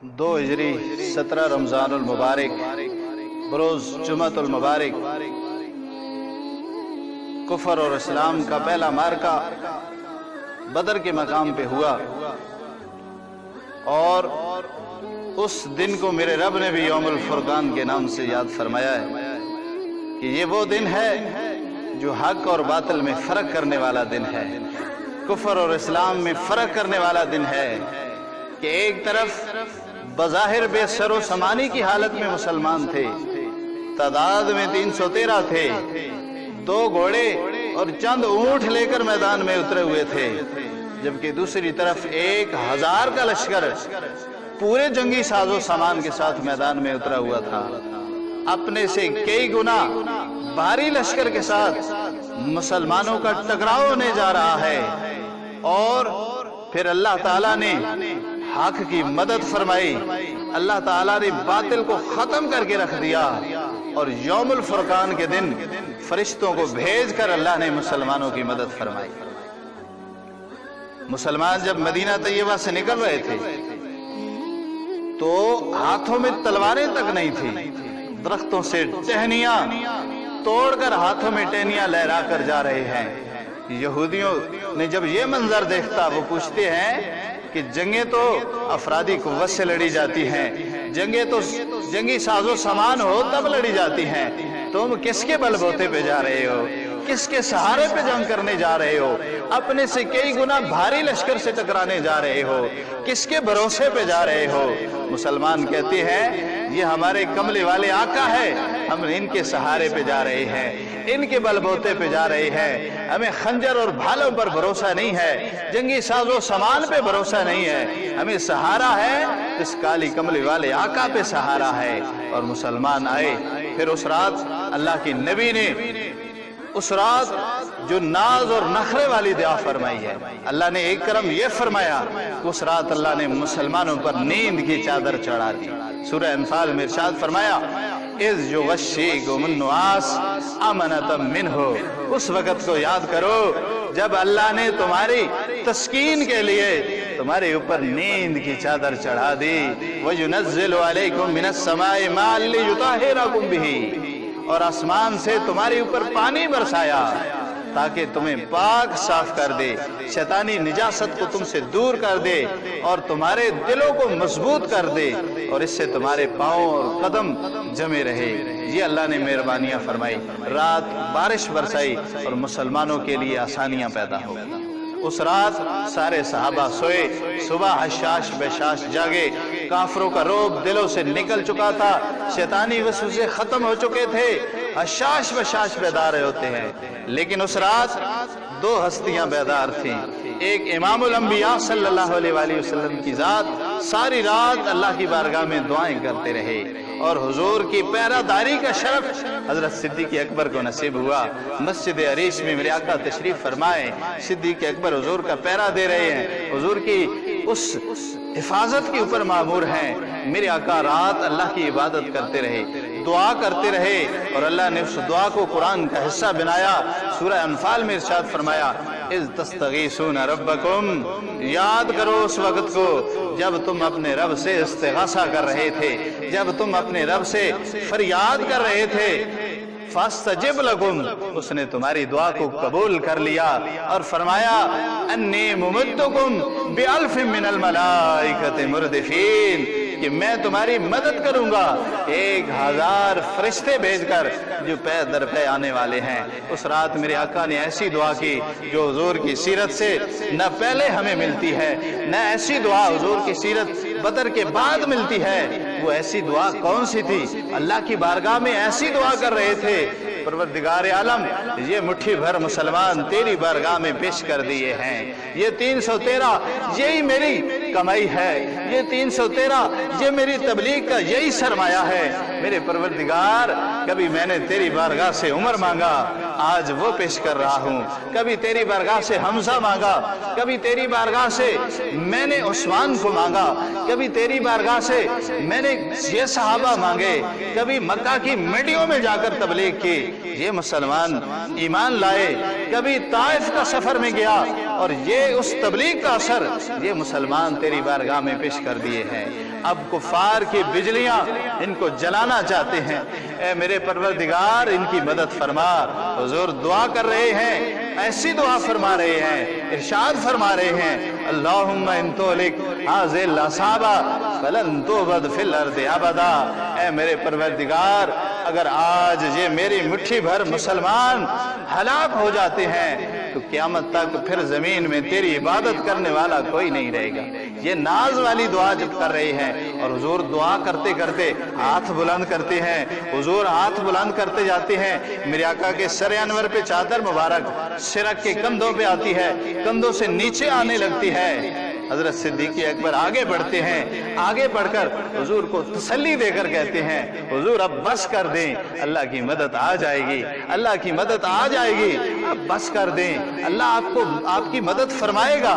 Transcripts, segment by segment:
2 ہجری 17 رمضان المبارک بروز جمعۃ المبارک کفر اور اسلام کا پہلا معرکہ بدر کے مقام پہ ہوا، اور اس دن کو میرے رب نے بھی یوم الفرقان کے نام سے یاد فرمایا ہے کہ یہ وہ دن ہے جو حق اور باطل میں فرق کرنے والا دن ہے، کفر اور اسلام میں فرق کرنے والا دن ہے کہ ایک طرف بظاہر بے سر و سامانی کی حالت میں مسلمان تھے، تعداد میں 313 تھے، 2 گھوڑے اور چند اونٹ لے کر میدان میں اترے ہوئے تھے، جبکہ دوسری طرف 1000 کا لشکر پورے جنگی ساز و سامان کے ساتھ میدان میں اترا ہوا تھا، اپنے سے کئی گنا بھاری لشکر کے ساتھ مسلمانوں کا ٹکراؤ ہونے جا رہا ہے، اور پھر اللہ تعالیٰ نے حق کی مدد فرمائی، اللہ تعالیٰ نے باطل کو ختم کر کے رکھ دیا، اور یوم الفرقان کے دن فرشتوں کو بھیج کر اللہ نے مسلمانوں کی مدد فرمائی۔ مسلمان جب مدینہ طیبہ سے نکل رہے تھے تو ہاتھوں میں تلواریں تک نہیں تھی، درختوں سے ٹہنیاں توڑ کر ہاتھوں میں ٹہنیاں لہرا کر جا رہے ہیں۔ یہودیوں نے جب یہ منظر دیکھتا وہ پوچھتے ہیں کہ جنگیں تو افرادی قوت سے لڑی جاتی ہیں، جنگیں تو جنگی ساز و سامان ہو تب لڑی جاتی ہیں، تم کس کے بل بوتے پہ جا رہے ہو، کس کے سہارے پہ جنگ کرنے جا رہے ہو، اپنے سے کئی گنا بھاری لشکر سے ٹکرانے جا رہے ہو، کس کے بھروسے پہ جا رہے ہو؟ مسلمان کہتے ہیں یہ ہمارے کملے والے آقا ہے، ہم ان کے سہارے پہ جا رہے ہیں، ان کے بل بوتے پہ جا رہے ہیں، ہمیں خنجر اور بھالوں پر بھروسہ نہیں ہے، جنگی ساز و سامان پہ بھروسہ نہیں ہے، ہمیں سہارا ہے اس کالی کملے والے آقا پہ سہارا ہے۔ اور مسلمان آئے۔ پھر اس رات اللہ کے نبی نے اس رات جو ناز اور نخرے والی دعا فرمائی ہے، اللہ نے ایک کرم یہ فرمایا کہ اس رات اللہ نے مسلمانوں پر نیند کی چادر چڑھا دی۔ سورہ انفال میں ارشاد فرمایا اذ یغشیکم النعاس امنۃ منہ، اس وقت کو یاد کرو جب اللہ نے تمہاری تسکین کے لیے تمہارے اوپر نیند کی چادر چڑھا دی۔ وَيُنَزِّلُ عَلَيْكُم مِّنَ السَّمَاءِ مَاءً لِّيُطَهِّرَكُم بِهِ، اور آسمان سے تمہارے اوپر پانی برسایا تاکہ تمہیں پاک صاف کر دے، شیطانی نجاست کو تم سے دور کر دے، اور تمہارے دلوں کو مضبوط کر دے، اور اس سے تمہارے پاؤں اور قدم جمے رہے۔ یہ اللہ نے مہربانیاں فرمائی، رات بارش برسائی اور مسلمانوں کے لیے آسانیاں پیدا ہو۔ اس رات سارے صحابہ سوئے، صبح حشاش بشاش جاگے، کافروں کا رعب دلوں سے نکل چکا تھا، شیطانی وسوسے ختم ہو چکے تھے، حشاش بشاش بیدار ہوتے ہیں۔ لیکن اس رات 2 ہستیاں بیدار تھیں، ایک امام الانبیاء صلی اللہ علیہ وآلہ وسلم کی ذات ساری رات اللہ کی بارگاہ میں دعائیں کرتے رہے، اور حضور کی پہرہ داری کا شرف حضرت صدیق اکبر کو نصیب ہوا۔ مسجد عریش میں میرے آقا تشریف فرمائے، صدیق اکبر حضور کا پہرہ دے رہے ہیں، حضور کی اس حفاظت کے اوپر مامور ہیں۔ میرے آقا رات اللہ کی عبادت کرتے رہے، دعا کرتے رہے، اور اللہ نے اس دعا کو قرآن کا حصہ بنایا۔ سورہ انفال میں ارشاد فرمایا اذ تستغیثون ربکم، یاد کرو اس وقت کو جب تم اپنے رب سے استغاثہ کر رہے تھے، جب تم اپنے رب سے فریاد کر رہے تھے، فاستجب لکم، اس نے تمہاری دعا کو قبول کر لیا، اور فرمایا انی ممدکم بألف من الملائکۃ مردفین، کہ میں تمہاری مدد کروں گا 1000 فرشتے بھیج کر جو پے در پے آنے والے ہیں۔ اس رات میرے آقا نے ایسی دعا کی جو حضور کی سیرت سے نہ پہلے ہمیں ملتی ہے، نہ ایسی دعا حضور کی سیرت بدر کے بعد ملتی ہے۔ وہ ایسی دعا کون سی تھی؟ اللہ کی بارگاہ میں ایسی دعا کر رہے تھے پروردگار عالم یہ مٹھی بھر مسلمان تیری بارگاہ میں پیش کر دیے ہیں، یہ 313 یہی میری کمائی ہے، یہ 313 یہ میری تبلیغ کا یہی سرمایہ ہے۔ میرے پروردگار کبھی میں نے تیری بارگاہ سے عمر مانگا، آج وہ پیش کر رہا ہوں، کبھی تیری بارگاہ سے حمزہ مانگا، کبھی تیری بارگاہ سے میں نے عثمان کو مانگا، کبھی تیری بارگاہ سے میں نے یہ صحابہ مانگے، کبھی مکہ کی منڈیوں میں جا کر تبلیغ کی، یہ مسلمان ایمان لائے، کبھی طائف کا سفر میں گیا، اور یہ اس تبلیغ کا اثر یہ مسلمان تیری بارگاہ میں پیش کر دیے ہیں۔ اب کفار کی بجلیاں ان کو جلانا چاہتے ہیں، اے میرے پروردگار ان کی مدد فرما۔ حضور دعا کر رہے ہیں، ایسی دعا فرما رہے ہیں، ارشاد فرما رہے ہیں اللہم ان تولک حاذل الاصحابہ فلن تعبد فی الارض ابدا۔ اے میرے پروردگار اگر آج یہ میری مٹھی بھر مسلمان ہلاک ہو جاتے ہیں تو قیامت تک پھر زمین میں تیری عبادت کرنے والا کوئی نہیں رہے گا۔ یہ ناز والی دعا جب کر رہے ہیں اور حضور دعا کرتے کرتے ہاتھ بلند کرتے ہیں، حضور ہاتھ بلند کرتے جاتے ہیں، میرے آقا کے سر انور پہ چادر مبارک سرک کے کندھوں پہ آتی ہے، کندھوں سے نیچے آنے لگتی ہے۔ حضرت صدیق اکبر آگے بڑھتے ہیں، آگے بڑھ کر حضور کو تسلی دے کر کہتے ہیں حضور اب بس کر دیں، اللہ کی مدد آ جائے گی، اللہ کی مدد آ جائے گی، اب بس کر دیں، اللہ آپ کی مدد فرمائے گا۔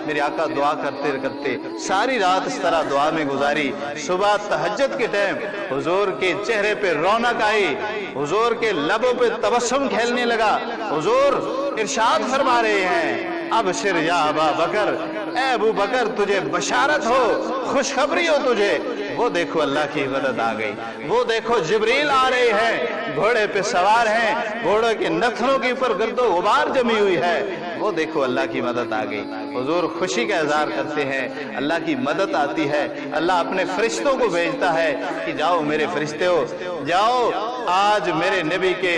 میرے آقا دعا کرتے کرتے ساری رات اس طرح دعا میں گزاری۔ صبح تہجد کے ٹائم حضور کے چہرے پہ رونق آئی، حضور کے لبوں پہ تبسم کھیلنے لگا۔ حضور ارشاد فرما رہے ہیں ابشر یا ابا بکر، اے ابو بکر تجھے بشارت ہو، خوشخبری ہو تجھے۔ وہ دیکھو اللہ کی مدد آ گئی، وہ دیکھو جبریل آ رہے ہیں، گھوڑے پہ سوار ہیں، گھوڑے کے نتنوں کے اوپر گرد و غبار جمی ہوئی ہے، وہ دیکھو اللہ کی مدد آ گئی۔ حضور خوشی کا اظہار کرتے ہیں، اللہ کی مدد آتی ہے، اللہ اپنے فرشتوں کو بھیجتا ہے کہ جاؤ میرے فرشتوں، جاؤ آج میرے نبی کے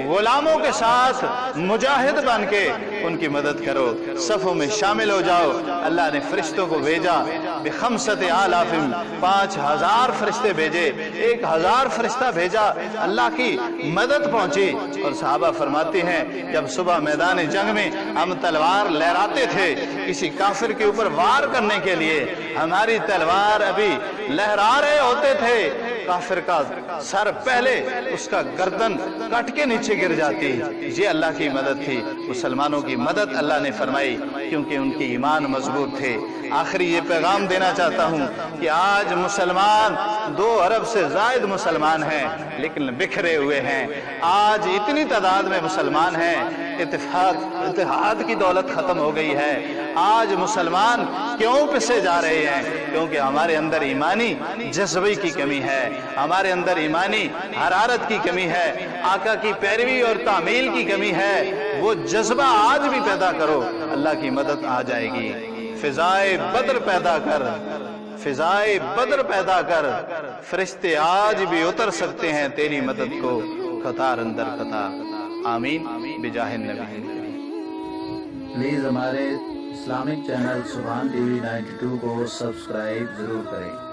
غلاموں کے ساتھ مجاہد بن کے ان کی مدد کرو، صفوں میں شامل ہو جاؤ۔ اللہ نے فرشتوں کو بھیجا، بخمسۃ آلاف، 5000 فرشتے بھیجے، 1000 فرشتہ بھیجا، اللہ کی مدد پہنچی۔ اور صحابہ فرماتے ہیں جب صبح میدان جنگ میں ہم تلوار لہراتے تھے کسی کافر کے اوپر وار کرنے کے لیے، ہماری تلوار ابھی لہرا رہے ہوتے تھے، کافر کا سر پہلے اس کا گردن کٹ کے نیچے گر جاتی۔ یہ اللہ کی مدد تھی، مسلمانوں کی مدد اللہ نے فرمائی کیونکہ ان کی ایمان مضبوط تھے۔ آخری یہ پیغام دینا چاہتا ہوں کہ آج مسلمان 2 ارب سے زائد مسلمان ہیں لیکن بکھرے ہوئے ہیں۔ آج اتنی تعداد میں مسلمان ہیں، اتحاد کی دولت ختم ہو گئی ہے۔ آج مسلمان کیوں پسے جا رہے ہیں؟ کیونکہ ہمارے اندر ایمانی جذبے کی کمی ہے، ہمارے اندر ایمانی حرارت کی کمی ہے، آقا کی پیروی اور تعمیل کی کمی ہے۔ وہ جذبہ آج بھی پیدا کرو، اللہ کی مدد آ جائے گی۔ فضائے بدر پیدا کر، فضائے بدر پیدا کر، فرشتے آج بھی اتر سکتے ہیں تیری مدد کو قطار اندر قطار۔ آمین بجاہ النبی۔ پلیز ہمارے اسلامک چینل سبحان ٹی وی 92 کو سبسکرائب ضرور کریں۔